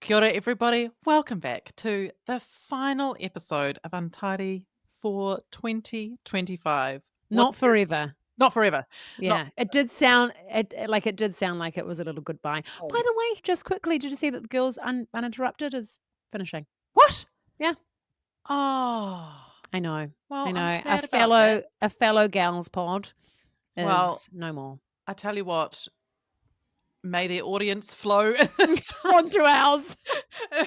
Kia ora, everybody. Welcome back to the final episode of Untidy for 2025. Not forever. Not forever. Yeah, it did sound like it was a little goodbye. Oh. By the way, just quickly, did you see that the Girls Uninterrupted is finishing? What? Yeah. Oh. I know. Well, I know. I'm sad about that. A fellow gals pod is Well, no more. I tell you what, may the audience flow Onto ours.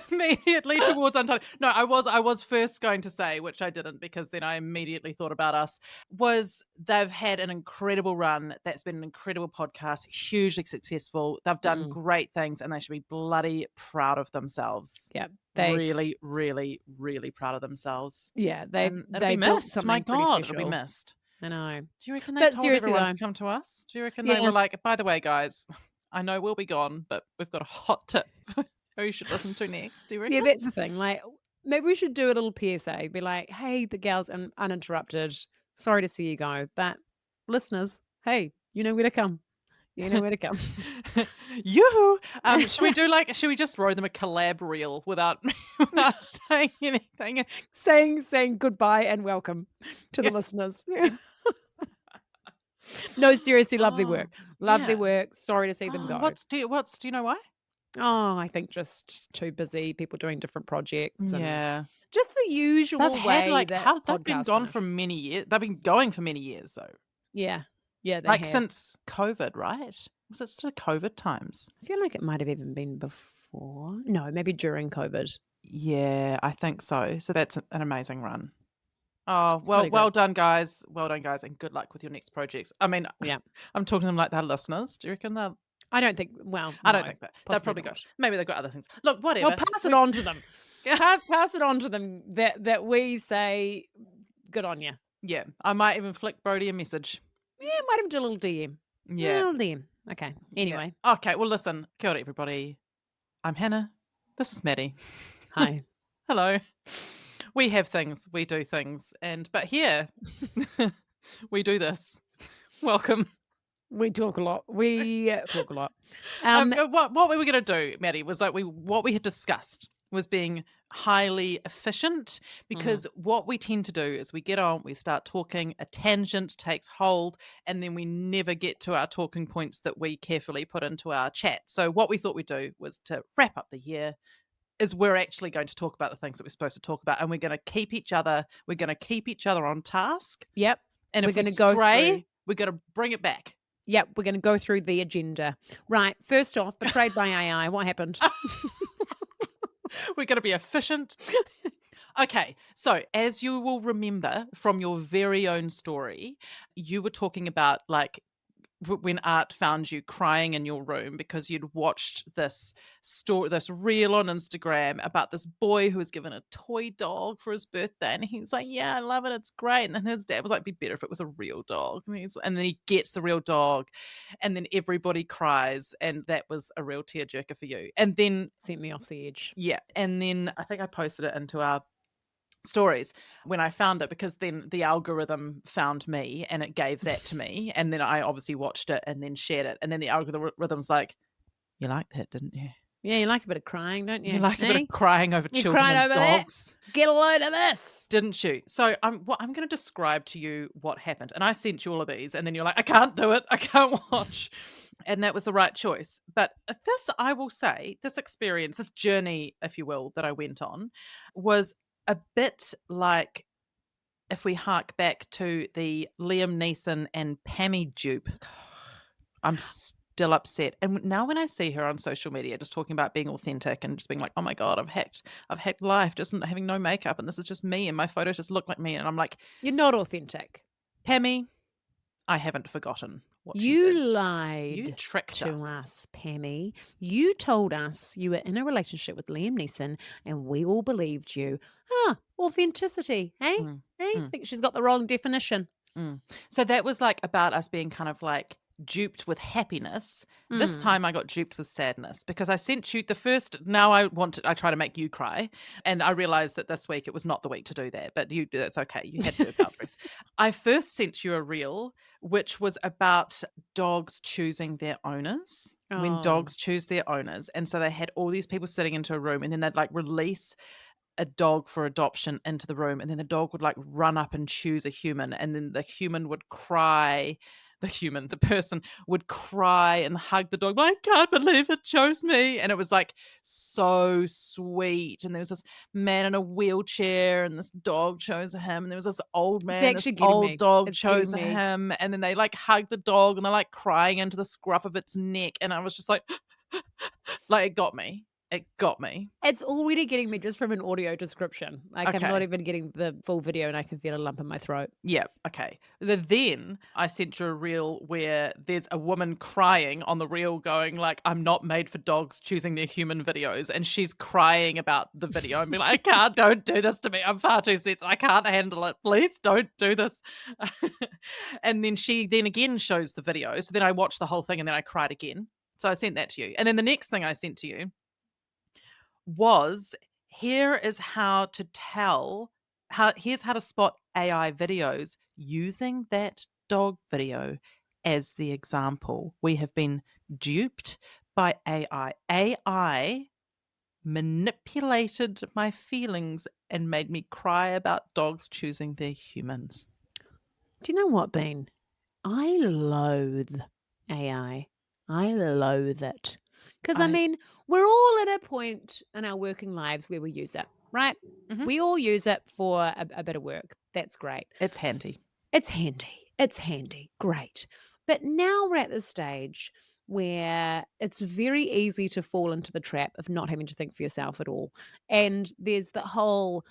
immediately towards Untidy. No, I was first going to say, which I didn't because then I immediately thought about us, was they've had an incredible run. That's been an incredible podcast, hugely successful. They've done great things and they should be bloody proud of themselves. Yeah. Really, really, really proud of themselves. Yeah, And it'll they be built missed. something My pretty God, special. it'll be missed. I know. Do you reckon they But told seriously, everyone though, to come to us? Do you reckon they Yeah. were like, by the way, guys, I know we'll be gone, but we've got a hot tip who you should listen to next? Do you reckon? Yeah, that's the thing. Like, maybe we should do a little PSA. Be like, hey, the gals uninterrupted. Sorry to see you go, but listeners, hey, you know where to come. You know where to come. Yoo-hoo! Should we just throw them a collab reel without saying anything? saying goodbye and welcome to the listeners. No, seriously, lovely work. Lovely work. Sorry to see them go. Do you know why? Oh, I think just too busy, people doing different projects. Yeah. And just the usual way that they've been gone for many years. They've been going for many years, though. Yeah. Yeah, they like have. Since COVID, right? Was it still COVID times? I feel like it might have even been before. No, maybe during COVID. Yeah, I think so. So that's an amazing run. Oh, well done, guys. Well done, guys, and good luck with your next projects. I mean, yeah, I'm talking to them like they're listeners. Do you reckon they'll? I don't think. Well, I don't think that. They'll probably go. Maybe they've got other things. Look, whatever. Well, pass it on to them. Pass it on to them that we say, good on you. Yeah, I might even flick Brody a message. Yeah, might even do a little DM. Yeah, a little DM. Okay. Anyway. Yeah. Okay. Well, listen. Kia ora, everybody. I'm Hannah. This is Maddie. Hi. Hello. We have things. We do things. But here, we do this. Welcome. We talk a lot. We talk a lot. What we were going to do, Maddie, was like what we had discussed was being highly efficient, because what we tend to do is we get on, we start talking, a tangent takes hold, and then we never get to our talking points that we carefully put into our chat. So what we thought we'd do was to wrap up the year, is we're actually going to talk about the things that we're supposed to talk about, and we're going to keep each other on task. Yep. And if we're going to go stray, we're going to bring it back. Yep, we're going to go through the agenda. Right, first off, betrayed by AI. What happened? We're going to be efficient. Okay, so as you will remember from your very own story, you were talking about like when Art found you crying in your room because you'd watched this reel on Instagram about this boy who was given a toy dog for his birthday, and he was like, yeah, I love it, it's great. And then his dad was like, be better if it was a real dog. And then he gets the real dog, and then everybody cries, and that was a real tearjerker for you. And then sent me off the edge. Yeah, and then I think I posted it into our stories when I found it, because then the algorithm found me and it gave that to me, and then I obviously watched it and then shared it, and then the algorithm's like, you liked that, didn't you? Yeah, you like a bit of crying, don't you? You like a bit of crying over children and dogs. That? Get a load of this, didn't you? So I'm going to describe to you what happened, and I sent you all of these, and then you're like, I can't do it, I can't watch. And that was the right choice. But this, I will say, this experience, this journey, if you will, that I went on was a bit like if we hark back to the Liam Neeson and Pammy dupe. I'm still upset. And now when I see her on social media just talking about being authentic and just being like, oh my God, I've hacked life, just having no makeup, and this is just me, and my photos just look like me. And I'm like, you're not authentic. Pammy, I haven't forgotten what you did. Lied. You tricked to us, Pammy. You told us you were in a relationship with Liam Neeson, and we all believed you. Authenticity, eh? Think she's got the wrong definition. So that was like about us being kind of like duped with happiness. This Mm. time I got duped with sadness because I sent you the first. Now I try to make you cry. And I realized that this week it was not the week to do that, but it's okay. You had to do boundaries. I first sent you a reel which was about dogs choosing their owners. When Oh. dogs choose their owners. And so they had all these people sitting into a room and then they'd like release a dog for adoption into the room, and then the dog would like run up and choose a human, and then the human would cry. The person would cry and hug the dog. I can't believe it chose me. And it was like so sweet. And there was this man in a wheelchair, and this dog chose him. And there was this old It's man, this actually getting old me. dog It's getting chose me. him. And then they like hug the dog and they're like crying into the scruff of its neck. And I was just like, it got me. It got me. It's already getting me just from an audio description. Like, I'm not Okay. even getting the full video and I can feel a lump in my throat. Yeah, okay. Then I sent you a reel where there's a woman crying on the reel going like, "I'm not made for dogs choosing their human videos," and she's crying about the video and being like, "I can't, don't do this to me. I'm far too sensitive. I can't handle it. Please don't do this." And then she then again shows the video. So then I watched the whole thing and then I cried again. So I sent that to you. And then the next thing I sent to you was, here is how to tell here's how to spot AI videos using that dog video as the example. We have been duped by AI. AI manipulated my feelings and made me cry about dogs choosing their humans. Do you know what, Bean? I loathe AI. I loathe it. Because, I I mean, we're all at a point in our working lives where we use it, right? Mhm. We all use it for a bit of work. That's great. It's handy. It's handy. It's handy. Great. But now we're at the stage where it's very easy to fall into the trap of not having to think for yourself at all. And there's the whole,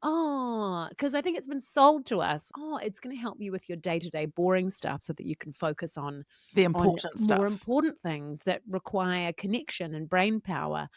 oh, because I think it's been sold to us, oh, it's going to help you with your day-to-day boring stuff so that you can focus The on important more stuff. important things that require connection and brain power.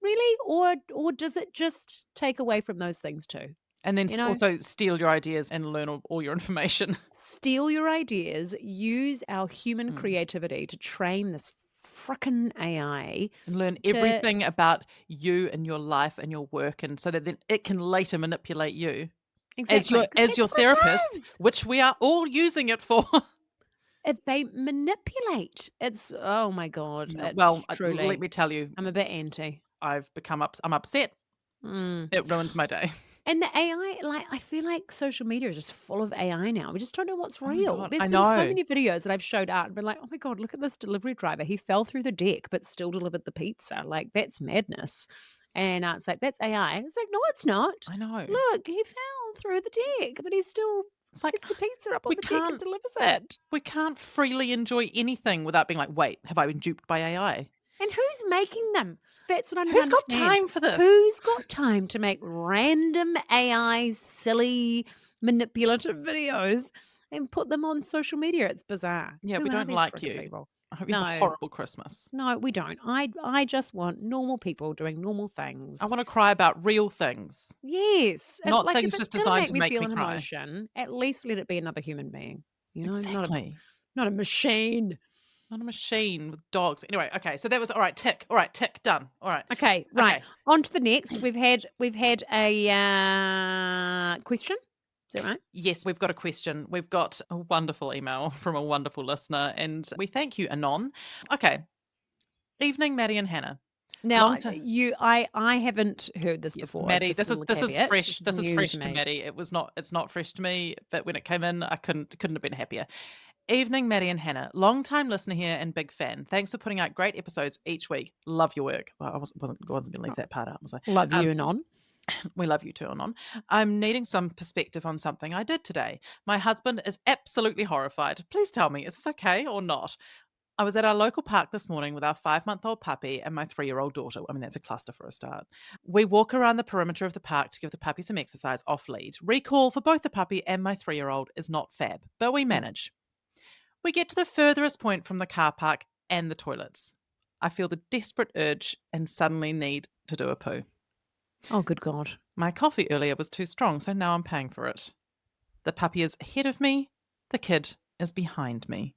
Really? Or does it just take away from those things too? And then You know? also steal your ideas and learn all your information. Steal your ideas, use our human Mm. creativity to train this frickin' AI And learn to everything about you and your life and your work, and so that then it can later manipulate you as exactly, your because as that's your what it therapist, does. which we are all using it for. They manipulate. It's oh my god, Yeah, it well, let truly me tell you, I'm a bit anti. I'm upset. Mm. It ruined my day. And the AI, like, I feel like social media is just full of AI now. We just don't know what's Oh my real. god, There's I been so know. many videos that I've showed out and been like, oh my God, look at this delivery driver. He fell through the deck, but still delivered the pizza. Like, that's madness. And it's like, that's AI. It's like, no, it's not. I know. Look, he fell through the deck, but he still It's like gets the pizza up we on the deck and can't delivers it. we can't freely enjoy anything without being like, "Wait, have I been duped by AI?" And who's making them? That's what I don't Who's got understand. time for this? Who's got time to make random AI silly manipulative videos and put them on social media? It's bizarre. Yeah, Who we are don't these like freaking you. people? I hope you have a No, horrible Christmas. no, we don't. I just want normal people doing normal I things. wanna cry about real things, Yes. not If things it's just gonna designed make to me make feel me an cry. emotion, at least let it be another human being. You know, Exactly. not a machine. Not a machine with dogs. Anyway, okay, so that was all right, tick. All right, tick, done. All right. Okay, right. Okay. On to the next. We've had a question. Is that right? Yes, we've got a question. We've got a wonderful email from a wonderful listener, and we thank you, Anon. Okay. Evening, Maddie and Hannah. Now, Long time. I haven't heard this Yes, before. Maddie. Just a little This is caveat. fresh. This is This is new to fresh to me. Maddie. It's not fresh to me, but when it came in, I couldn't have been happier. Evening, Maddie and Hannah. Long time listener here and big fan. Thanks for putting out great episodes each week. Love your work. Well, I wasn't going to leave that part out, was I? Love Um, you and on. We love you too, Anon. I'm needing some perspective on something I did today. My husband is absolutely horrified. Please tell me, is this okay or not? I was at our local park this morning with our 5-month-old puppy and my 3-year-old daughter. I mean, that's a cluster for a start. We walk around the perimeter of the park to give the puppy some exercise off lead. Recall for both the puppy and my 3-year-old is not fab, but we Mm. manage. We get to the furthest point from the car park and the toilets. I feel the desperate urge and suddenly need to do a poo. Oh, good God. My coffee earlier was too strong, so now I'm paying for it. The puppy is ahead of me. The kid is behind me.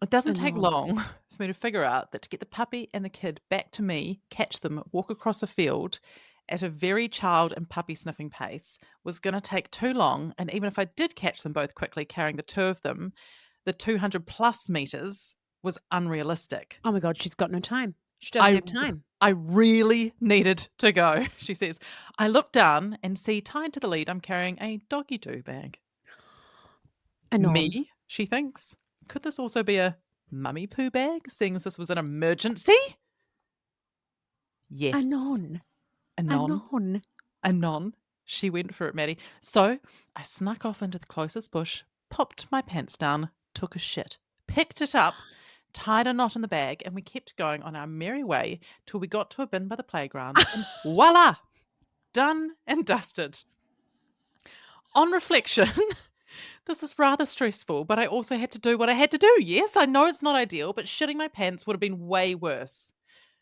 It doesn't take Anon. long for me to figure out that to get the puppy and the kid back to me, catch them, walk across a field at a very child and puppy sniffing pace was gonna take too long, and even if I did catch them both quickly carrying the 2 of them, the 200 plus meters was unrealistic. Oh my god, she's got no time. She doesn't I have time. I really needed to go, she says. I look down and see tied to the lead I'm carrying a doggy do bag. Anon. Me, she thinks. Could this also be a mummy poo bag, seeing as this was an emergency? Yes. Anon. Anon. Anon. Anon. She went for it, Maddie. So I snuck off into the closest bush, popped my pants down, took a shit, picked it up, tied a knot in the bag, and we kept going on our merry way till we got to a bin by the playground, and voila! Done and dusted. On reflection, this is rather stressful, but I also had to do what I had to do. Yes, I know it's not ideal, but shitting my pants would have been way worse.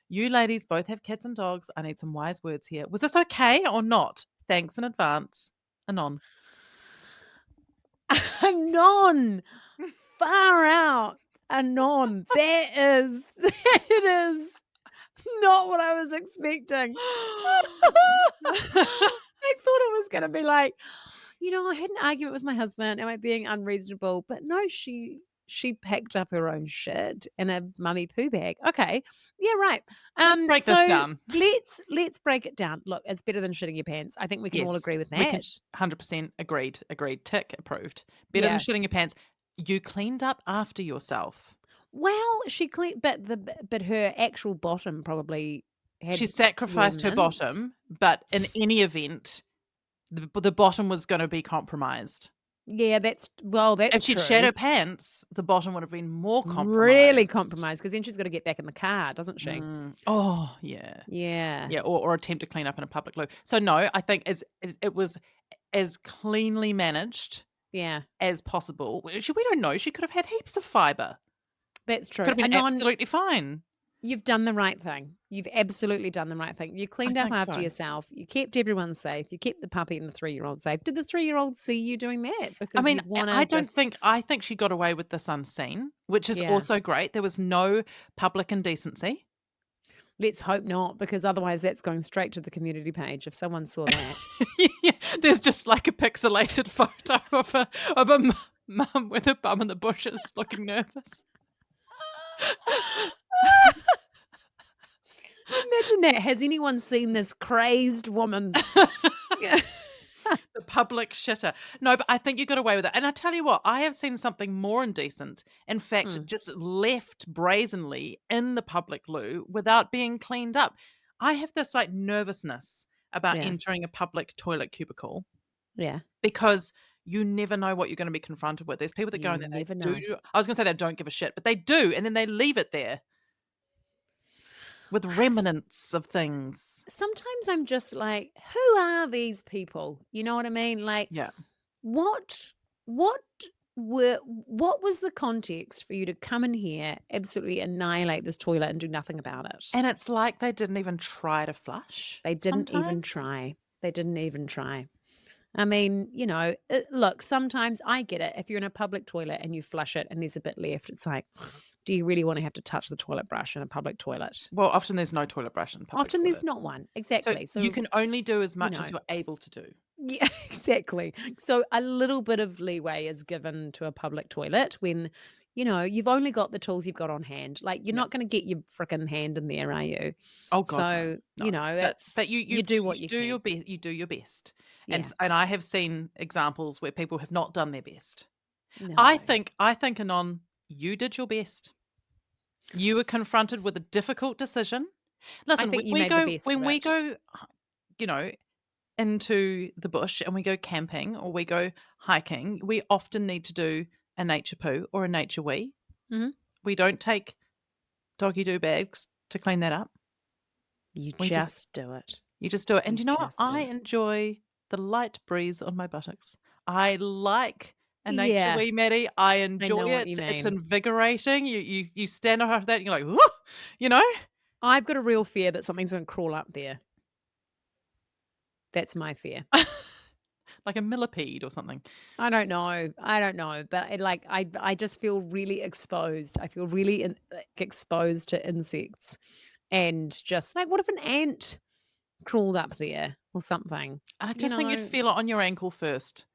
You ladies both have kids and dogs. I need some wise words here. Was this okay or not? Thanks in advance. Anon. Anon. Far out. Anon. That is that is not what I was expecting. I thought it was gonna be like, I had an argument with my husband. Am I being unreasonable? But no, she packed up her own shit in a mummy poo bag. Okay. Yeah, right. Let's break this So down. let's break it down. Look, it's better than shitting your pants. I think we can all Yes, agree with we can that. 100% agreed. Agreed. Tick. Approved. Better than Yeah. shitting your pants. You cleaned up after yourself. Well, she cleaned, but her actual bottom probably She had sacrificed her remnants. bottom, but in any event, the bottom was going to be compromised. Yeah, that's If that's she'd shed true. her pants, the bottom would have been more Really compromised. compromised because then she's got to get back in the car, doesn't she? Oh, yeah. Yeah, Yeah, or attempt to clean up in a public loo. So, no, I think it was as cleanly managed yeah, as possible. We don't know, she could have had heaps of fibre. that's Could true. have been Anon, absolutely fine. you've done the right thing. You've absolutely done the right thing. You I cleaned up think after so. yourself. You kept everyone safe. You kept the puppy and the 3-year-old safe. Did the 3-year-old see you doing that? I Because mean, you'd want to I don't just, think I think she got away with this unseen, which is yeah. also great. There was no public indecency. Let's hope not, because otherwise that's going straight to the community page if someone saw that. Yeah, there's just like a pixelated photo of a mum with her bum in the bushes looking nervous. Imagine that. Has anyone seen this crazed woman? Yeah. The public shitter. No, but I think you got away with it. And I tell you what, I have seen something more indecent. In fact, Mm, just left brazenly in the public loo without being cleaned up. I have this like nervousness about yeah, entering a public toilet cubicle yeah. because you never know what you're going to be confronted with. There's people that go You in there, they never do. know. I was going to say they don't give a shit, but they do, and then they leave it there with remnants of things. Sometimes I'm just like, who are these people? You know what I mean? Like, Yeah. what what what was the context for you to come in here, absolutely annihilate this toilet and do nothing about it? And it's like they didn't even try to flush They didn't even sometimes. try. They didn't even try. I mean, look, sometimes I get it. If you're in a public toilet and you flush it and there's a bit left, it's like, do you really want to have to touch the toilet brush in a public toilet? Well, often there's no toilet brush in public Often there's toilet. not one. So Exactly. you So, can only do as you much as know, you're able to do. yeah, exactly. So a little bit of leeway is given to a public toilet when, you've only got the tools you've got on hand. Like you're Yeah. not going to get your frickin' hand in there, are you? Oh god, no. So, No. it's But you you you do you what you do your can. best. You do your best. And Yeah. and I have seen examples where people have not done their best. No. I think Anon, you did your best. You were confronted with a difficult decision. I Listen, think you made the best when of we it. go, you know, into the bush and we go camping or we go hiking, we often need to do a nature poo or a nature wee. Mhm. We don't take doggy do bags to clean that up. You We just just do it. You just do it. And You you know what? just do I it. enjoy the light breeze on my buttocks. I like a nature Yeah, wee, Maddie. I I enjoy know what it. you It's mean. invigorating. You stand on that and you're like, whoo, you know? I've got a real fear that something's gonna crawl up there. That's my fear. like a millipede or something. I don't know, but I just feel really exposed. I feel really exposed to insects, and just like, what if an ant crawled up there or something? I You just think you'd know? feel it on your ankle first.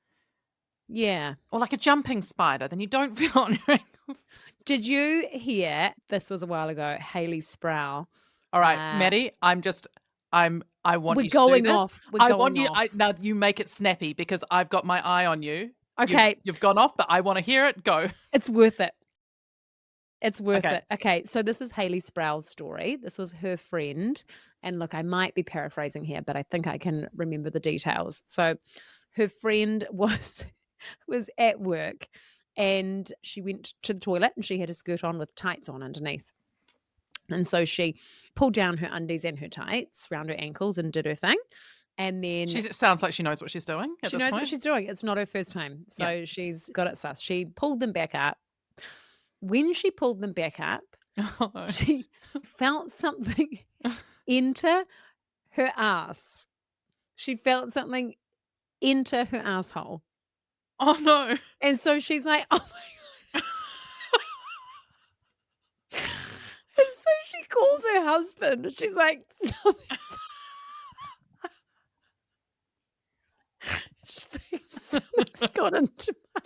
Yeah. Or like a jumping spider, then you don't feel it on your ankle. Did you hear? This was a while ago. Haley Sproul. All right, Uh, Maddie, I want we're you to do going this. off. We're I want going you off. now you make it snappy because I've got my eye on you. You've Okay, you've gone off, but I wanna hear it. Go. it's worth it. It's worth Okay. it. Okay, so this is Haley Sproul's story. This was her friend, and look, I might be paraphrasing here, but I think I can remember the details. So, her friend was at work, and she went to the toilet, and she had a skirt on with tights on underneath. And so she pulled down her undies and her tights around her ankles and did her thing. And then It sounds like she knows what she's doing at she this knows what point. she's doing. It's not her first time. Yeah. So she's got it sus. She pulled them back up. When she pulled them back up, Oh, no. she felt something enter her ass. She felt something enter her asshole. Oh, no. And so she's like, oh my God. And so she calls her husband. And she's like, something's got into my.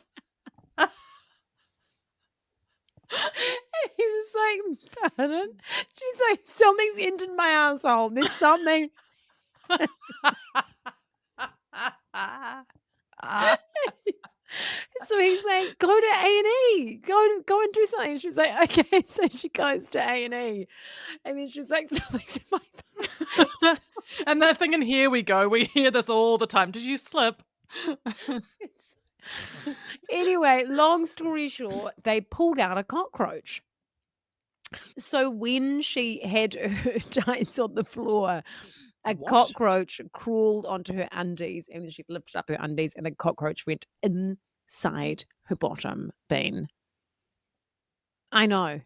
And he was like, pardon? She's like, something's entered my asshole. There's something. So he's like, go to A&E. Go and do something. She's like, okay. So she goes to A&E. And then she's like, something's in my. And that thing, and here we go. We hear this all the time. Did you slip? Anyway, long story short, they pulled out a cockroach. So when she had her tights on the floor, a What? cockroach crawled onto her undies, and then she lifted up her undies, and the cockroach went inside her bottom bean. I know.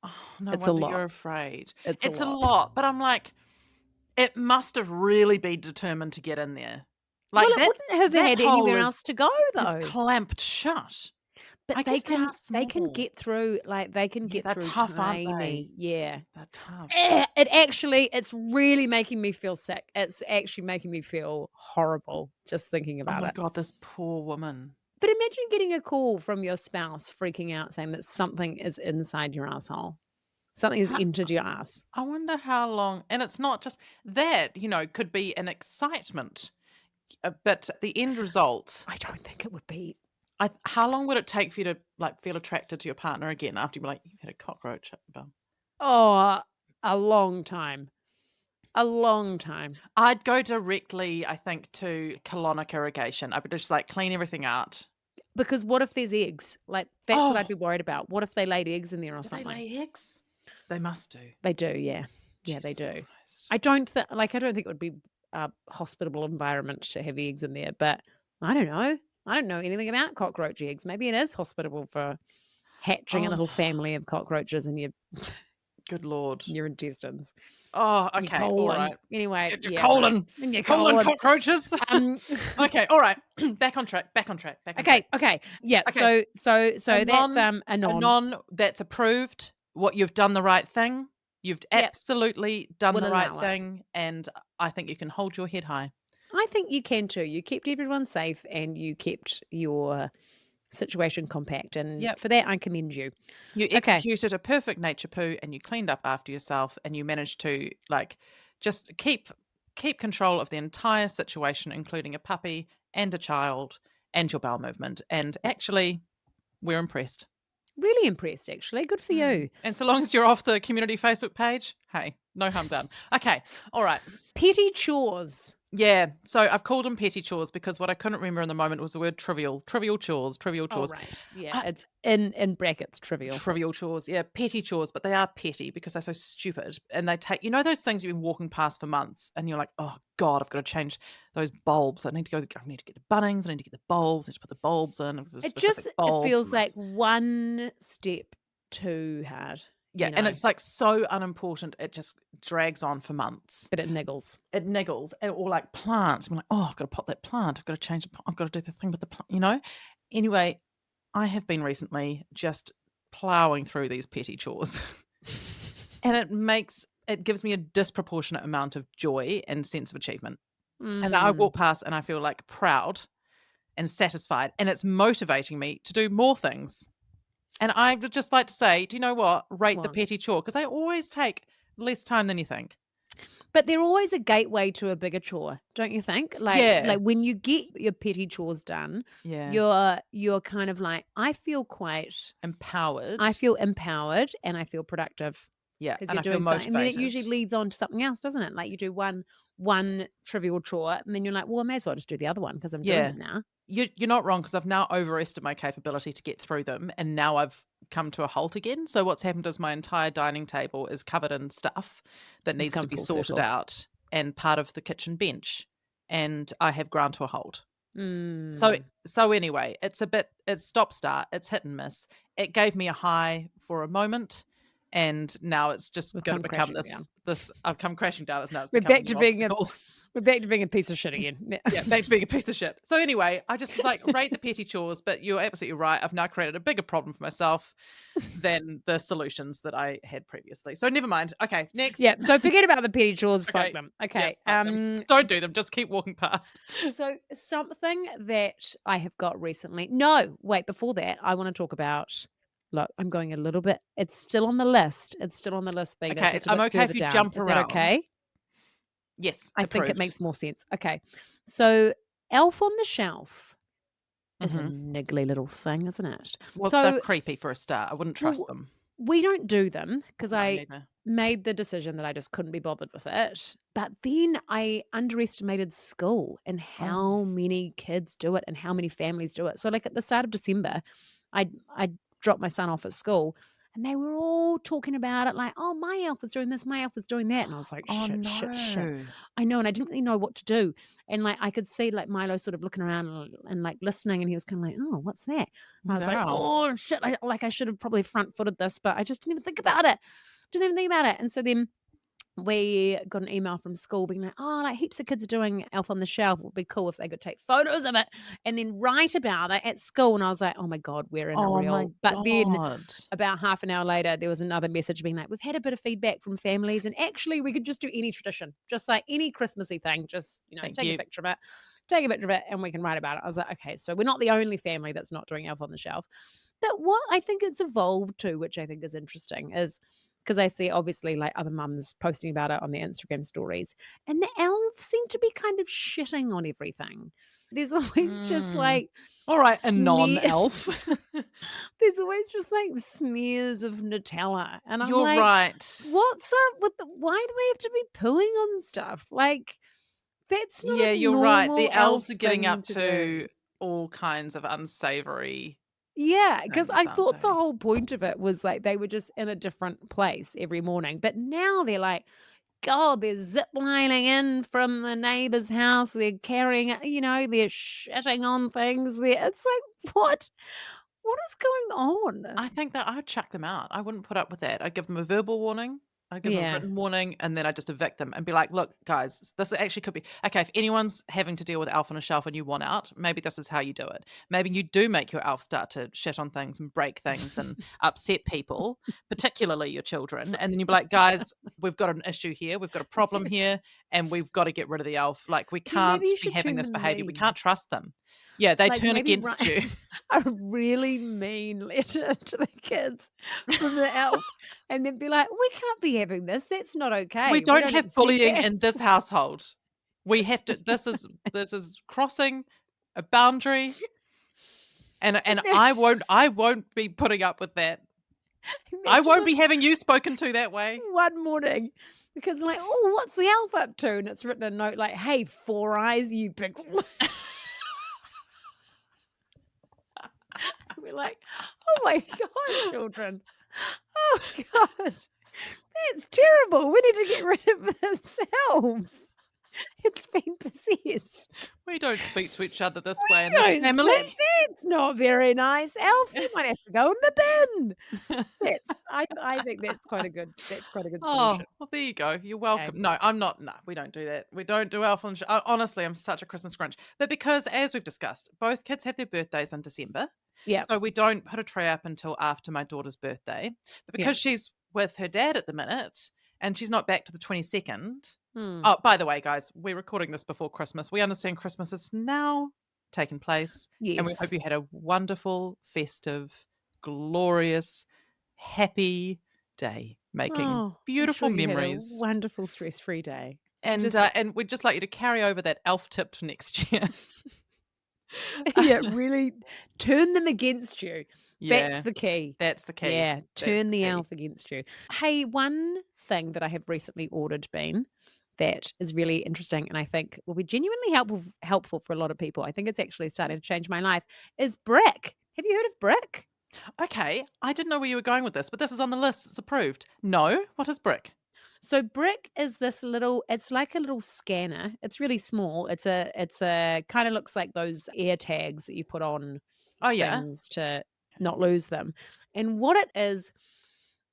Oh, no It's a wonder lot. you're afraid. It's It's a a lot. lot, but I'm like, it must have really been determined to get in there. Like Well, it wouldn't have that had hole anywhere is else to go, it's though. clamped shut. But I guess they are they can small. get through, like, they can Yeah, get they're through tough, aren't they? tiny. Yeah. They're tough. It's really making me feel sick. It's actually making me feel horrible just thinking Oh about my it. god, this poor woman. But imagine getting a call from your spouse freaking out saying that something is inside your asshole. Something has Ho entered your ass. I wonder how long, and it's not just that, could be an excitement, but the end result, I don't think it would be. how long would it take for you to, like, feel attracted to your partner again after you've, like, you've had a cockroach up your bum? Oh, a long time. A long time. I'd go directly, I think, to colonic irrigation. I would just, like, clean everything out. Because what if there's eggs? Like, that's what I'd Oh, be worried about. What if they laid eggs in there or do they something? lay eggs? They must do. They do, yeah. Yeah, they Jesus do. Christ. I don't think it would be a hospitable environment to have eggs in there, but I don't know. I don't know anything about cockroach eggs. Maybe it is hospitable for hatching a little Oh, family of cockroaches in your good lord. your intestines. Oh, In your okay, all colon. right. Anyway, Your yeah, right. colon. In your Colon colon. cockroaches. Um, Okay, all right. Back on track, back on track, back on track. okay. Yeah, Okay. so that's a A non. non that's approved. What you've done the right thing. You've Yep, absolutely done would the right allow it. thing, and I think you can hold your head high. I think you can too. You kept everyone safe and you kept your situation compact, and Yep. for that I commend you. You Okay. executed a perfect nature poo, and you cleaned up after yourself, and you managed to, like, just keep control of the entire situation, including a puppy and a child and your bowel movement. And actually, we're impressed. Really impressed, actually. Good for you. And so long as you're off the community Facebook page, hey, no harm done. Okay, all right. Petty chores. Yeah, so I've called them petty chores because what I couldn't remember in the moment was the word trivial. Trivial chores, trivial Oh, chores. right. Yeah, Uh, it's in brackets, trivial. Trivial chores, yeah, petty chores, but they are petty because they're so stupid. And they take, those things you've been walking past for months and you're like, oh God, I've got to change those bulbs. I need to get to Bunnings, I need to get the bulbs, I need to put the bulbs in, the It specific it bulbs. feels like one step too hard. Yeah, and it's, like, so unimportant, it just drags on for months. but it niggles. It niggles, or, like, plants, I'm like, "Oh, I've gotta pot that plant, I've gotta change the pot, I've gotta do the thing with the plant," you know? Anyway, I have been recently just plowing through these petty chores, and it gives me a disproportionate amount of joy and sense of achievement, and I Mm, walk past and I feel, like, proud and satisfied, and it's motivating me to do more things. And I would just like to say, do you know what? Rate go the on. petty chore because they always take less time than you think. But they're always a gateway to a bigger chore, don't you think? Yeah. Like when you get your petty chores done, Yeah. you're kind of like, I Empowered. feel empowered and I feel productive Yeah, because and you're I feel doing something. And then it motivated. usually leads on to something else, doesn't it? Like you do one trivial chore and then you're like, well, I may as well just do the other one because I'm doing Yeah. it now. You're not wrong because 'cause I've now overestimated my capability to get through them, and now I've come to a halt again. So what's happened is my entire dining table is covered in stuff that You've needs to come be full sorted circle. out and part of the kitchen bench, and I have ground to a halt. So Mm, so anyway, it's stop start, it's hit and miss. It gave me a high for a moment, and now it's just we've gonna come become crashing down. this I've come crashing down, it's now it's We're become a back to new being a obstacle. we're back to being a piece of shit again. Yeah. Yeah, back to being a piece of shit. So anyway, I just was like, rate the petty chores, but you're absolutely right. I've now created a bigger problem for myself than the solutions that I had previously. So never mind. Okay, next. Yeah, so forget about the petty chores, fuck Okay. them. Yeah, Okay, fuck them. Don't do them. Just keep walking past. so something that I have got recently no, wait, before that, I wanna talk about look, I'm going a little bit it's still on the list. It's still on the list, but it's Okay, just a I'm bit okay further if you down. jump Is that around. okay? Yes, I think it approved. makes more sense. Okay. So, Elf on the Shelf is a Mhm. niggly little thing, isn't it? Well, they're So, creepy for a start. I wouldn't trust well, them. we don't do them because No, I neither. made the decision that I just couldn't be bothered with it. But then I underestimated school and Oh. how many kids do it and how many families do it. So like at the start of December, I dropped my son off at school and they were all talking about it like, oh, my elf is doing this, my elf is doing that. And I was like, Oh, shit, shit, shit. no. I know. And I didn't really know what to do. And like I could see like Milo sort of looking around and like listening and he was kind of like, oh, what's that? And I Who's was our like, elf? oh shit. I should have probably front footed this, but I just didn't even think about it. Didn't even think about it. And so then we got an email from school being like, oh, like heaps of kids are doing Elf on the Shelf. It would be cool if they could take photos of it and then write about it at school. And I was like, oh my God, we're in a Oh my real. But then god. about half an hour later, there was another message being like, we've had a bit of feedback from families. And actually, we could just do any tradition, just like any Christmassy thing, just, Thank take a you. picture of it. Take a picture of it and we can write about it. I was like, okay, so we're not the only family that's not doing Elf on the Shelf. But what I think it's evolved to, which I think is interesting, is because I see obviously like other mums posting about it on their Instagram stories, and the elves seem to be kind of shitting on everything. There's always just Mm. like Alright, a non-elf. smears. There's always just like smears of Nutella. And I'm You're like, right. what's up with why do they have to be pooing on stuff? Like, that's not Yeah, a you're right. normal The elf elves are getting thing up to to do. all kinds of unsavory Yeah, because things, I aren't thought the they? whole point of it was like they were just in a different place every morning. But now they're like, God, they're zip lining in from the neighbor's house. They're carrying, they're shitting on things. It's like, what? What is going on? I think that I'd chuck them out. I wouldn't put up with that. I'd give them a verbal warning. I'd give them a Yeah. written warning, and then I'd just evict them and be like, "Look, guys, this actually could be okay. If anyone's having to deal with elf on a shelf and you want out, maybe this is how you do it. Maybe you do make your elf start to shit on things and break things and upset people, particularly your children. And then you'd be like, guys, we've got an issue here. We've got a problem here, and we've got to get rid of the elf. Like, we Yeah, maybe can't you be should having turn this them behavior. We mean. can't trust them. Yeah, they Like turn maybe against write you. a really mean letter to the kids from the elf and then be like, we can't be having this. That's not We okay. We don't don't have accept bullying that. in this household. We have to this is crossing a boundary, And and then I won't be putting up with that. I imagine won't if be having you spoken to that way. one morning, because like, oh, what's the elf up to? And it's written a note like, hey, four eyes, you pickle. We're like, oh my God, children. Oh God. That's terrible. We need to get rid of this elf. It's been possessed. We don't speak to each other this way in We this don't family. split. That's not very nice, Alf. You might have to go in the bin. I think that's quite a good Oh, solution. well, there you go. You're Okay. welcome. No, I'm not. No, we don't do that. We don't do Elf on honestly, I'm such a Christmas Grinch. But because, as we've discussed, both kids have their birthdays in December, Yeah, so we don't put a tree up until after my daughter's birthday. But yeah. because she's with her dad at the minute and she's not back to the 22nd. Hmm. Oh, by the way, guys, we're recording this before Christmas. We understand Christmas is now taken place, and we Yes. hope you had a wonderful, festive, glorious, happy day making Oh, I'm beautiful sure you had a memories. wonderful stress-free day. And, Just we'd just like you to carry over that elf tip to next year. yeah, really turn them against you. That's Yeah, the key. that's the key. Yeah, That's turn the the key. elf against you. Hey, one thing that I have recently ordered, Bean, that is really interesting and I think will be genuinely helpful for a lot of people. I think it's actually starting to change my life, is brick. Have you heard of brick? Okay, I didn't know where you were going with this, but this is on the list. It's approved. No? What is brick? So brick is this little it's like a little scanner. It's really small. It's a kind of looks like those air tags that you put on Oh, yeah. things to not lose them. And what it is,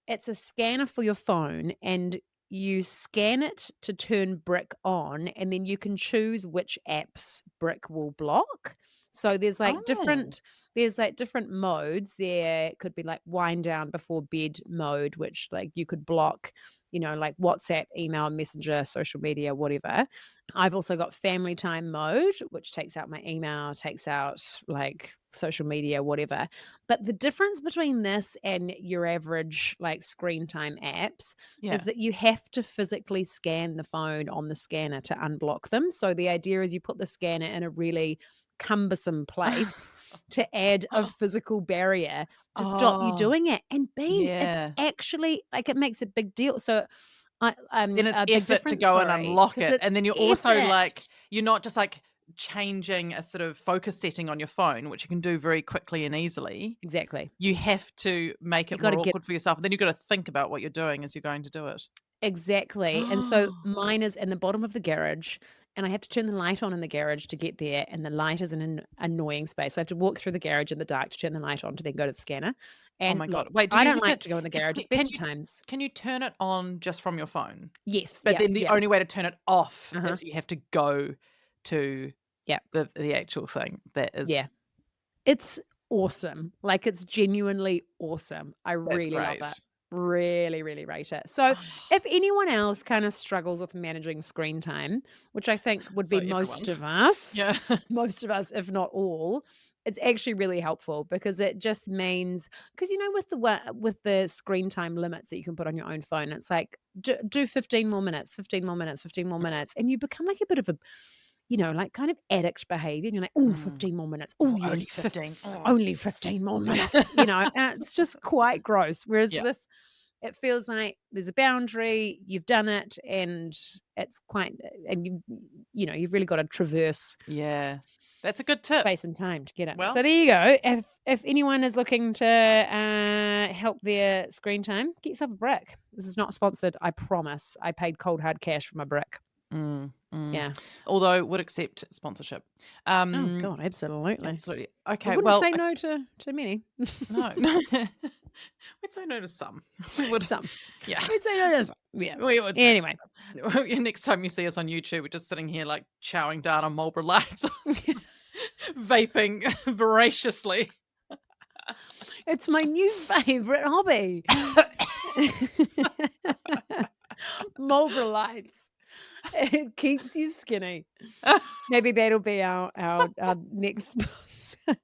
it's a scanner for your phone and you scan it to turn brick on and then you can choose which apps brick will block. So Oh. there's like different modes. There could be like wind down before bed mode, which like you could block, like WhatsApp, email, messenger, social media, whatever. I've also got family time mode, which takes out my email, takes out like social media, whatever. But the difference between this and your average like screen time apps is Yeah. that you have to physically scan the phone on the scanner to unblock them. So the idea is you put the scanner in a really cumbersome place to add a physical barrier to stop you Oh, doing it. And Bean, it's yeah. actually like it makes a big deal. So Then it's a big effort to difference, go and sorry, unlock because it, it's and then you're also, like effort. you're not just, like, changing a sort of focus setting on your phone, which you can do very quickly and easily. Exactly. You have to make You it gotta more get awkward for yourself, and then you've gotta think about what you're doing as you're going to do it. exactly, and so mine is in the bottom of the garage, and I have to turn the light on in the garage to get there, and the light is in an annoying space, so I have to walk through the garage in the dark to turn the light on to then go to the scanner, Oh and my look, god. Wait, do I you don't have to like to go in the garage at the best of times. can you turn it on just from your phone? Yes, But yeah, then the yeah, only way to turn it off uh-huh, is you have to go to yeah, the actual thing. That yeah. is It's awesome. Like, it's genuinely awesome. I that's really love great. it. Really, really rate it. So, if anyone else kinda struggles with managing screen time, which I think would So be everyone. Yeah. most of us, if not all, it's actually really helpful because it just means because with the screen time limits that you can put on your own phone, it's like, do 15 more minutes, 15 more minutes, 15 more minutes, and you become like a bit of a like, kind of addict behavior, and you're like, "Oh, Mm. 15 more minutes. Oh, Oh, only yes, 15. Oh. only 15 more minutes," and it's just quite gross, whereas Yeah. this, it feels like there's a boundary, you've done it, and it's quite and you've really gotta traverse Yeah. That's a good tip. space and time to get it. So Well, there you go. If anyone is looking to, help their screen time, get yourself a brick. This is not sponsored, I promise. I paid cold hard cash for my brick. mm. Yeah. Although would accept sponsorship. Oh god, absolutely. Absolutely. I Okay, wouldn't well, say no to many. no, no. We'd say no to some. We would, Some. yeah, We'd say no to some. Yeah. we would say Anyway. no to some. Next time you see us on YouTube, we're just sitting here, like, chowing down on Marlboro Lights, vaping voraciously. It's my new favorite hobby. Marlboro Lights. It keeps you skinny. Maybe that'll be our next sponsor.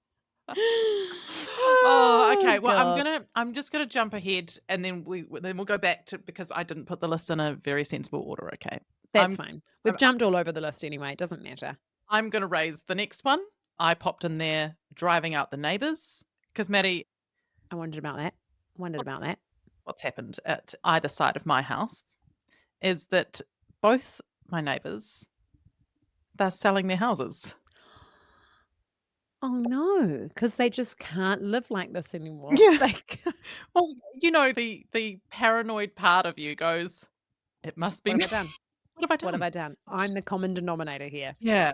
Oh, Oh okay. Well, god. I'm just gonna jump ahead, and then we'll go back to because I didn't put the list in a very sensible order. Okay, That's I'm fine. I'm We've jumped all over the list anyway, it doesn't matter. I'm gonna raise the next one. I popped in there driving out the neighbours because Maddie, I wondered about that. Wondered what, about that. what's happened at either side of my house is that both my neighbours they're selling their houses. Oh, no, because they just can't live like this anymore. Yeah. They Well, the paranoid part of you goes, it must be what me. have I done? What have I What have done? I done? I'm the common denominator here. Yeah.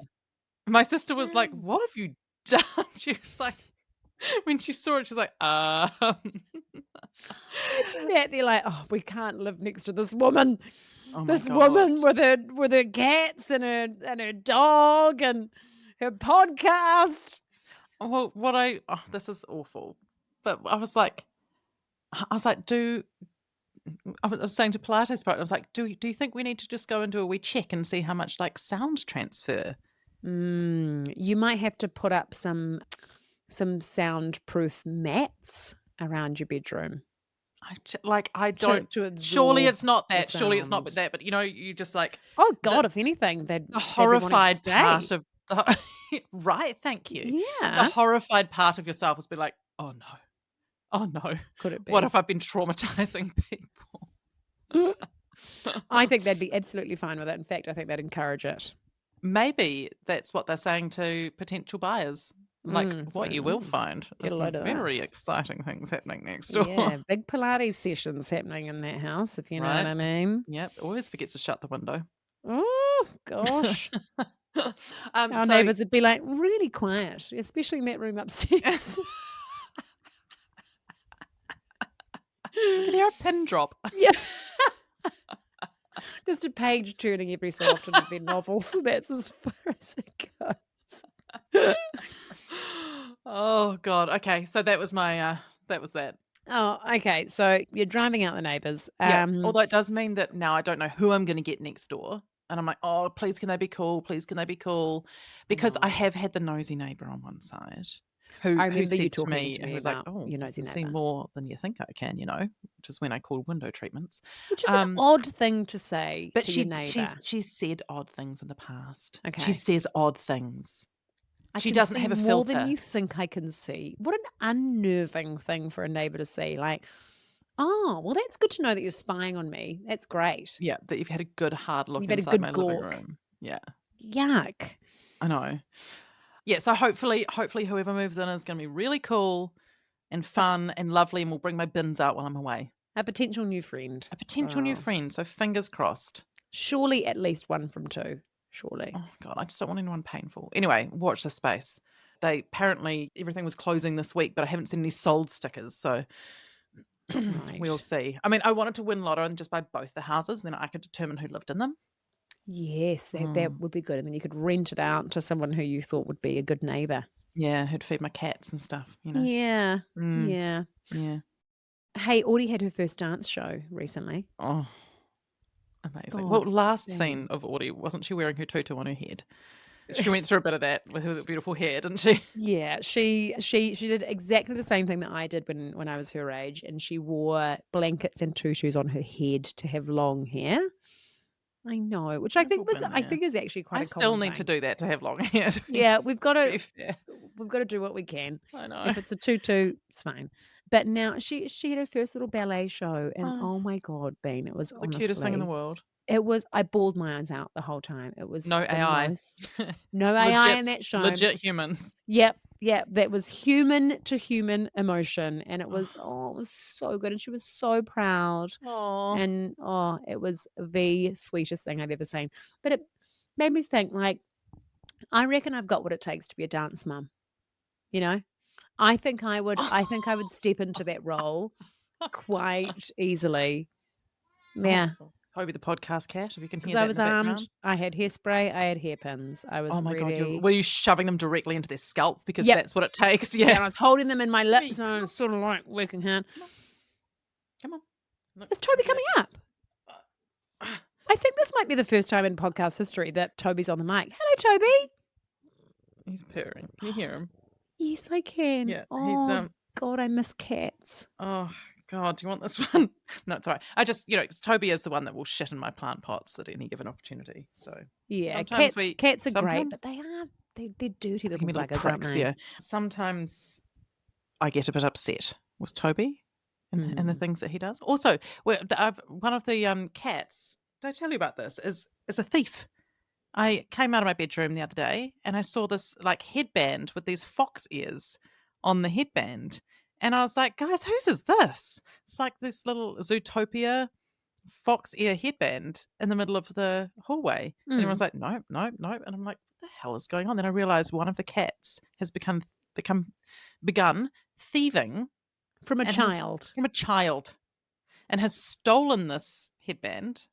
My sister was like, Mm. "What have you done?" She was like when she saw it, she's like, Imagine that, they're like, "Oh, we can't live next to this woman. Oh my This god. woman with her cats and her dog and her podcast." Well, this is awful, but "Do" I was saying to Pilates partner, I was like, "Do you think we need to just go and do a wee check and see how much, like, sound transfer?" You might have to put up some soundproof mats around your bedroom I to don't surely absorb it's not the that, surely it's not but sound. that, but, you just, like, Oh the god, if anything, the they'd be wanting to horrified part stay. of the right, thank you. The Yeah. horrified part of yourself is be like, "Oh, no. Oh, no. Could it What be? if I've been traumatizing people?" I think they'd be absolutely fine with it. In fact, I think they'd encourage it. Maybe that's what they're saying to potential buyers. Like, what you will find Get is a some load of very this. exciting things happening next door. Yeah, big Pilates sessions happening in that house, if you know what Right? I mean. Yep, always forgets to shut the window. Oh, gosh. Our So neighbours would be, like, really quiet, especially in that room upstairs. you can hear a pin drop. Yeah. Just a page turning every so often of their novels. That's as far as it goes. Oh god, okay, so that was that was that. Oh, okay. So you're driving out the neighbours. Yeah, although it does mean that now I don't know who I'm gonna get next door, and I'm like, "Oh, please can they be cool? Please can they be cool?" Because I Oh, have had the nosy neighbour on one side I who remember you said to talking me to who me was like, about "Oh, your I nosy can see neighbour, more than you think I can," which is when I called window treatments. which is an Um, odd thing to say but to your neighbour. she's said odd things in the past. She Okay. says odd things. I She can doesn't see have a more than filter. you think I can see. What an unnerving thing for a neighbour to see. Like, oh, well, that's good to know that you're spying on me. That's great. Yeah, that you've had a good hard look You've had a inside my good living gawk. room. Yeah, Yuck. I know. Yeah, so hopefully whoever moves in is gonna be really cool and fun and lovely and will bring my bins out while I'm away. A potential new friend. A potential new Oh, friend, so fingers crossed. surely at least one from two. Surely. Oh god, I just don't want anyone painful. Anyway, watch this space. They apparently everything was closing this week, but I haven't seen any sold stickers, so we'll Right. see. I mean, I wanted to win lotto and just buy both the houses, then I could determine who lived in them. Yes, that Mm. would be good. And then you could rent it out to someone who you thought would be a good neighbour. Yeah, who'd feed my cats and stuff. Yeah. Mm, Yeah. yeah. Hey, Audie had her first dance show recently. Oh, amazing. Well, God last scene damn. of Audie, wasn't she wearing her tutu on her head? She went through a bit of that with her beautiful hair, didn't she? Yeah, she did exactly the same thing that I did when I was her age, and she wore blankets and tutus on her head to have long hair. I know, which We've all been I there. think is actually quite I a still common need to thing. do that to have long hair, Yeah, to be fair. we've gotta do what we can. I know. If it's a tutu, it's fine. But now she had her first little ballet show, and Oh, oh my god, Bean, it was the cutest thing in the honestly world. I bawled my eyes out the whole time. It was No the AI. most no AI Legit in that show. legit humans. Yep, yep, that was human to human emotion, and it was so good, and she was so proud, Oh. and, it was the sweetest thing I've ever seen. But it made me think, like, I reckon I've got what it takes to be a dance mum, you know? I think I would step into that role quite easily. Oh, Yeah, Toby the podcast cat, if you can because hear I that in was the armed, background. I had hairspray, I had hairpins, I Oh was my god, ready. were you shoving them directly into their scalp because Yep, that's what it takes? yeah, Yeah. and I was holding them in my Gimme, lips, and I come on, was sort of, like, working hard. come on, come on. Look, Is Toby would you coming like to up? uh, I think this might be the first time in podcast history that Toby's on the mic. Hello, Toby. he's purring. Can you hear him? Yes, I can. Yeah, he's Oh, God, I miss cats. oh god, do you want this one? No, it's all right. I just, 'cause Toby is the one that will shit in my plant pots at any given opportunity. So Yeah, sometimes we cats are great, but sometimes they're dirty they can little be little buggers, aren't pricks, they? yeah. Sometimes I get a bit upset with Toby and the Hmm. things that he does. Also, one of the cats. Did I tell you about this? Is a thief. I came out of my bedroom the other day and I saw this like headband with these fox ears on the headband. And I was like, guys, whose is this? It's like this little Zootopia fox ear headband in the middle of the hallway. And everyone's Mm. like, nope, nope, nope. And I'm like, what the hell is going on? Then I realized one of the cats has become begun thieving From a and has child. from a child and has stolen this headband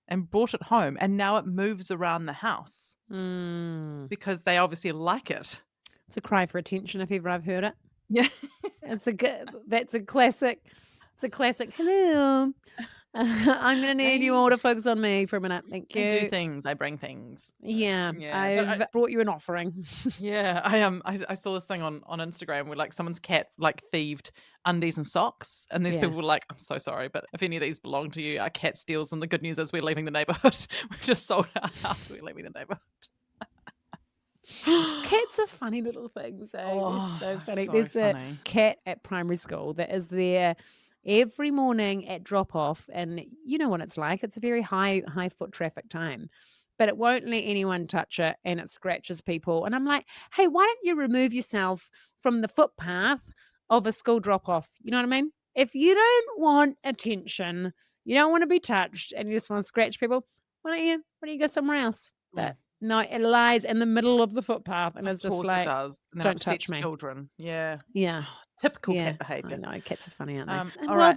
and brought it home. And now it moves around the house Mm. because they obviously like it. It's a cry for attention if ever I've heard it. Yeah. It's a good that's a classic. It's a classic, "Hello, I'm gonna need you I, all to focus on me for a minute, thank I do you." things, I bring things. Yeah, Yeah. But I've brought you an offering. yeah, I saw this thing on Instagram where like someone's cat like thieved undies and socks, and these Yeah. people were like, "I'm so sorry, but if any of these belong to you, our cat steals them. The good news is we're leaving the neighborhood. We've just sold our house. We're leaving the neighborhood." Cats are funny little things, eh? They're Oh, so funny. so There's a funny. cat at primary school that is there every morning at drop off, and you know what it's like. It's a very high foot traffic time, but it won't let anyone touch it, and it scratches people. And I'm like, hey, why don't you remove yourself from the footpath of a school drop off? You know what I mean? If you don't want attention, you don't want to be touched, and you just want to scratch people, why don't you go somewhere else? But Mm, no, it lies in the middle of the footpath and of is just course it like, does, and then "Don't touch upsets me." children. Yeah, Yeah, typical yeah, cat I behavior. know, cats are funny, aren't they? And All well, right.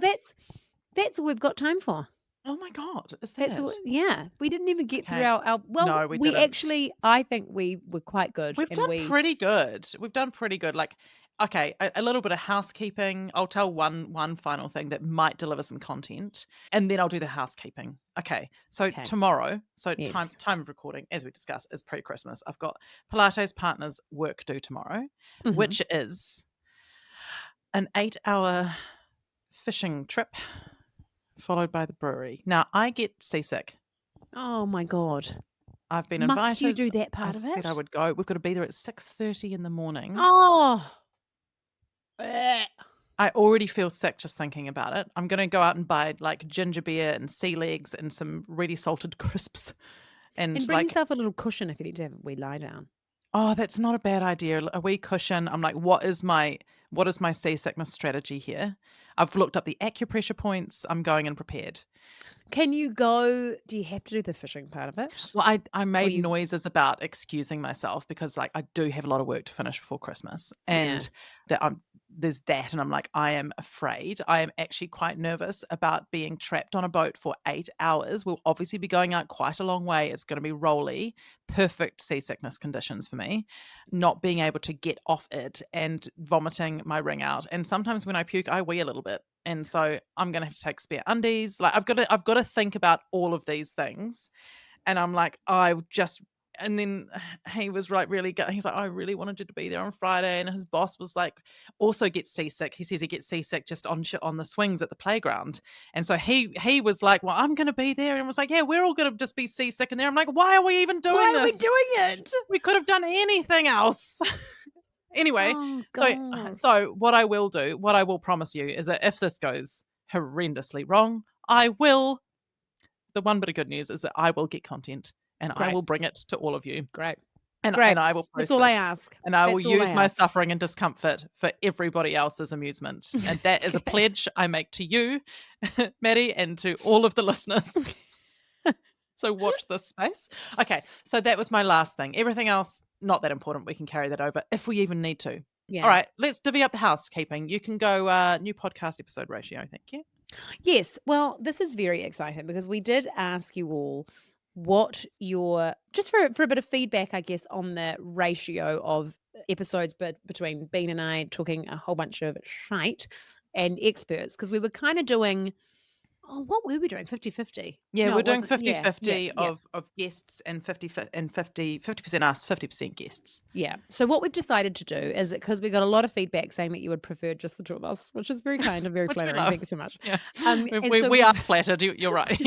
that's all we've got time for. Oh my god, is That's all that yeah, we didn't even get through okay? our well, No, we we didn't. actually I think we were quite good We've and done we pretty good. We've done pretty good. Like, okay, a little bit of housekeeping. I'll tell one final thing that might deliver some content, and then I'll do the housekeeping. Okay, so okay. tomorrow, so time Yes. time of recording, as we discussed, is pre-Christmas. I've got Pilates partners work due tomorrow, Mhm. which is an 8-hour fishing trip followed by the brewery. Now, I get seasick. Oh my god. I've been Must you invited. do that I part of said I it? would go. We've got to be there at 6:30 in the morning. Oh. Bleh. I already feel sick just thinking about it. I'm gonna go out and buy, like, ginger beer and sea legs and some ready salted crisps and, And bring like, yourself a little cushion if you need to have a wee lie down. oh, that's not a bad idea. A wee cushion. I'm like, what is my seasickness strategy here? I've looked up the acupressure points. I'm going in prepared. Can you go do you have to do the fishing part of it? Well, I Or made you noises about excusing myself because, like, I do have a lot of work to finish before Christmas, yeah. and that there's that, and I'm like, I am afraid. I am actually quite nervous about being trapped on a boat for 8 hours. We'll obviously be going out quite a long way. It's gonna be rolly, perfect seasickness conditions for me, not being able to get off it and vomiting my ring out, and sometimes when I puke, I wee a little bit, and so I'm gonna have to take spare undies. Like, I've gotta think about all of these things, and I'm like, I just and then he was like he's like, I really wanted you to be there on Friday. And his boss was like, also gets seasick. He says he gets seasick just on the swings at the playground. And so he was like, well, I'm gonna be there. And was like, yeah, we're all gonna just be seasick in there. I'm like, why are we even doing Why are we this? doing it? We could have done anything else. Anyway, Oh so god. so what I will do, what I will promise you is that if this goes horrendously wrong, I will the one bit of good news is that I will get content and I Great. will bring it to all of you. Great. And Great. I will That's post all I this. ask. And I will That's all I use my ask. suffering and discomfort for everybody else's amusement. And that is a Okay. pledge I make to you, Maddie, and to all of the listeners. So watch this space. Okay, so that was my last thing. Everything else, not that important. We can carry that over if we even need to. All Yeah. right, let's divvy up the housekeeping. You can go new podcast episode ratio, thank you. Yes. Well, this is very exciting because we did ask you all what your just for a bit of feedback, I guess, on the ratio of episodes but between Bean and I talking a whole bunch of shite and experts because we were kind of doing oh, what were we doing? 50-50. Yeah, No, we're it doing wasn't. Yeah, yeah, 50-50 yeah. of guests and 50% us, 50% guests. Yeah. So what we've decided to do is that because we got a lot of feedback saying that you would prefer just the two of us, which is very kind and very Which we flattering. love. Thank you so much. Yeah. We And we so we are we've flattered, you're right.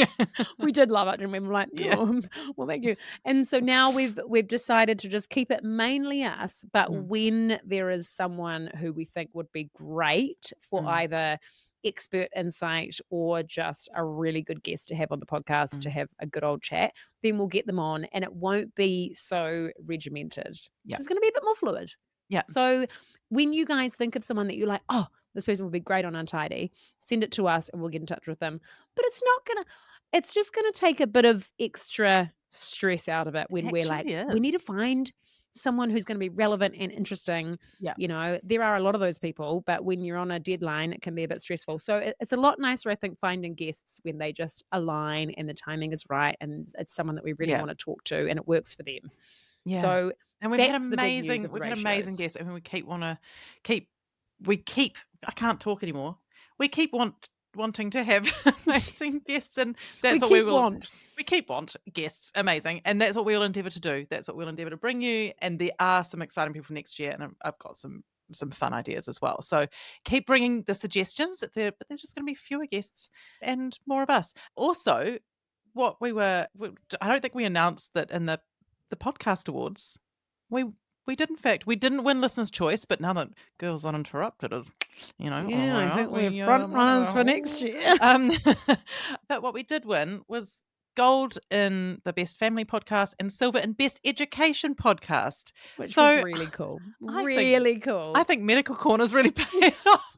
we did love it, and we were like, Yeah. oh, well, thank you. And so now we've decided to just keep it mainly us, but Mm, when there is someone who we think would be great for mm, either expert insight or just a really good guest to have on the podcast to mm. have a good old chat, then we'll get them on and it won't be so regimented. So Yeah. it's going to be a bit more fluid. Yeah. So when you guys think of someone that you're like, oh, this person would be great on Untidy, send it to us and we'll get in touch with them. But it's just gonna take a bit of extra stress out of it when we're like, Actually we need to is. find someone who's gonna be relevant and interesting. Yeah. There are a lot of those people, but when you're on a deadline, it can be a bit stressful. So it's a lot nicer, I think, finding guests when they just align and the timing is right and it's someone that we really Yeah. want to talk to and it works for them. Yeah. So And we've had that's the big news amazing of the we've had amazing ratios. guests, and keep we keep I can't talk anymore. We keep wanting to have amazing guests, and We that's what keep want. we keep want guests, amazing, and that's what we'll endeavour to do. That's what we'll endeavour to bring you, and there are some exciting people next year, and I've got some fun ideas as well. So keep bringing the suggestions, but there's just going to be fewer guests and more of us. Also, I don't think we announced that in the podcast awards. We we did, in fact. We didn't win listener's choice, but now that Girls Uninterrupted is, Yeah, I think we're we front runners for next year, um but what we did win was gold in the best family podcast and silver in best education podcast. which was So really cool. I think Really cool. Medical Corner's really paid off.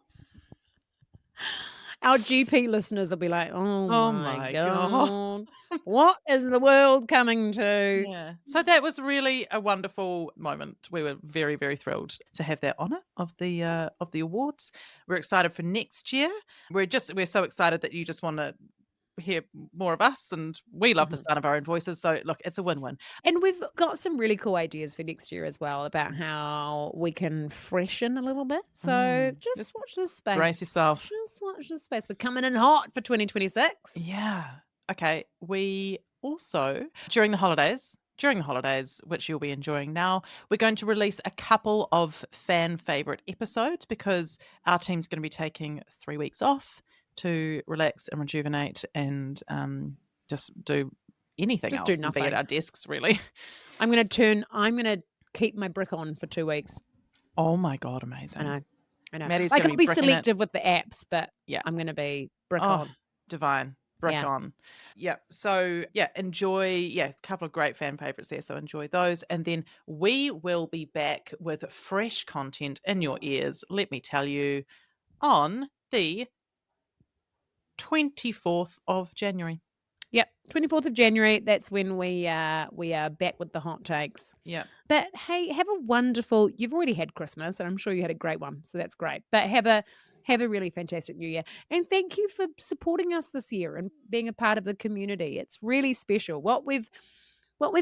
Our GP listeners will be like, "Oh Oh my my god. god, what is the world coming to?" Yeah. So that was really a wonderful moment. We were very, very thrilled to have that honour of the awards. We're excited for next year. We're so excited that you just want to hear more of us, and we love the Mhm. sound of our own voices. So look, it's a win-win. And we've got some really cool ideas for next year as well about how we can freshen a little bit. So just Just watch this brace space. yourself. Just watch this space. We're coming in hot for 2026. Yeah. Okay. We also, during the holidays, which you'll be enjoying now, we're going to release a couple of fan favorite episodes because our team's going to be taking 3 weeks off to relax and rejuvenate and just do anything Just do else and be at nothing. our desks, really. I'm gonna keep my brick on for 2 weeks. Oh my God, I amazing. know. I know. Maddie's Like, going I'll to be be bricking it. selective with the apps, but Yeah. I'm gonna be brick Oh, on. divine. Brick Yeah. on. Yeah. So, yeah, enjoy. Yeah, a couple of great fan favorites there. So, enjoy those. And then we will be back with fresh content in your ears, let me tell you, on the 24th of January. Yep, 24th of January, that's when we are back with the hot takes. Yeah. But hey, have a wonderful you've already had Christmas, and I'm sure you had a great one, so that's great. But have a really fantastic New Year. And thank you for supporting us this year and being a part of the community. It's really special. What we've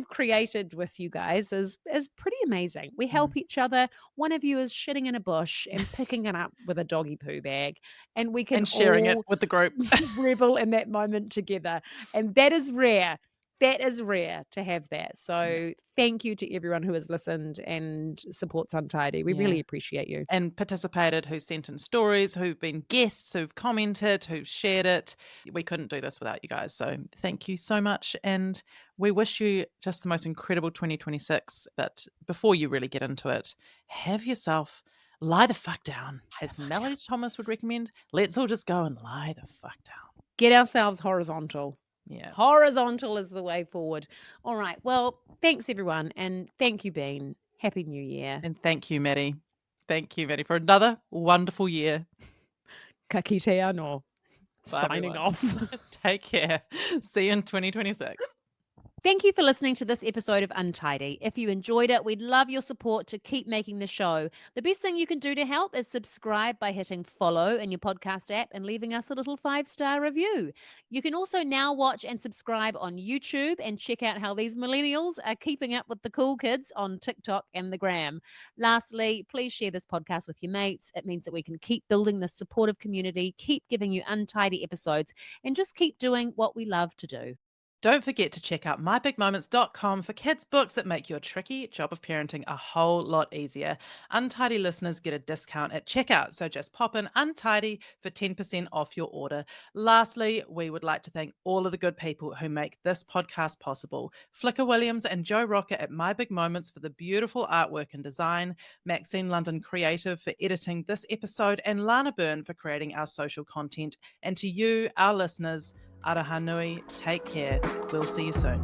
created with you guys is pretty amazing. We help each other. One of you is shitting in a bush and picking it up with a doggy poo bag, and we can And sharing it all with the group. revel in that moment together. And that is rare. That is rare to have that. So thank you to everyone who has listened and supports Untidy. We really Yeah. appreciate you. And participated, who sent in stories, who've been guests, who've commented, who've shared it. We couldn't do this without you guys. So thank you so much. And we wish you just the most incredible 2026. But before you really get into it, have yourself lie the fuck down, as Melody Thomas would recommend. Let's all just go and lie the fuck down. Get ourselves horizontal. Yeah. Horizontal is the way forward. All right. Well, thanks everyone. And thank you, Bean. Happy New Year. And thank you, Maddie. Thank you, Maddie, for another wonderful year. Ka kite anō. Bye, Signing everyone. off. Take care. See you in 2026. Thank you for listening to this episode of Untidy. If you enjoyed it, we'd love your support to keep making the show. The best thing you can do to help is subscribe by hitting follow in your podcast app and leaving us a little 5-star review. You can also now watch and subscribe on YouTube and check out how these millennials are keeping up with the cool kids on TikTok and the gram. Lastly, please share this podcast with your mates. It means that we can keep building this supportive community, keep giving you untidy episodes, and just keep doing what we love to do. Don't forget to check out mybigmoments.com for kids' books that make your tricky job of parenting a whole lot easier. Untidy listeners get a discount at checkout, so just pop in Untidy for 10% off your order. Lastly, we would like to thank all of the good people who make this podcast possible. Flicker Williams and Joe Rocker at My Big Moments for the beautiful artwork and design, Maxine London Creative for editing this episode, and Lana Byrne for creating our social content. And to you, our listeners, Araha nui, take care. We'll see you soon.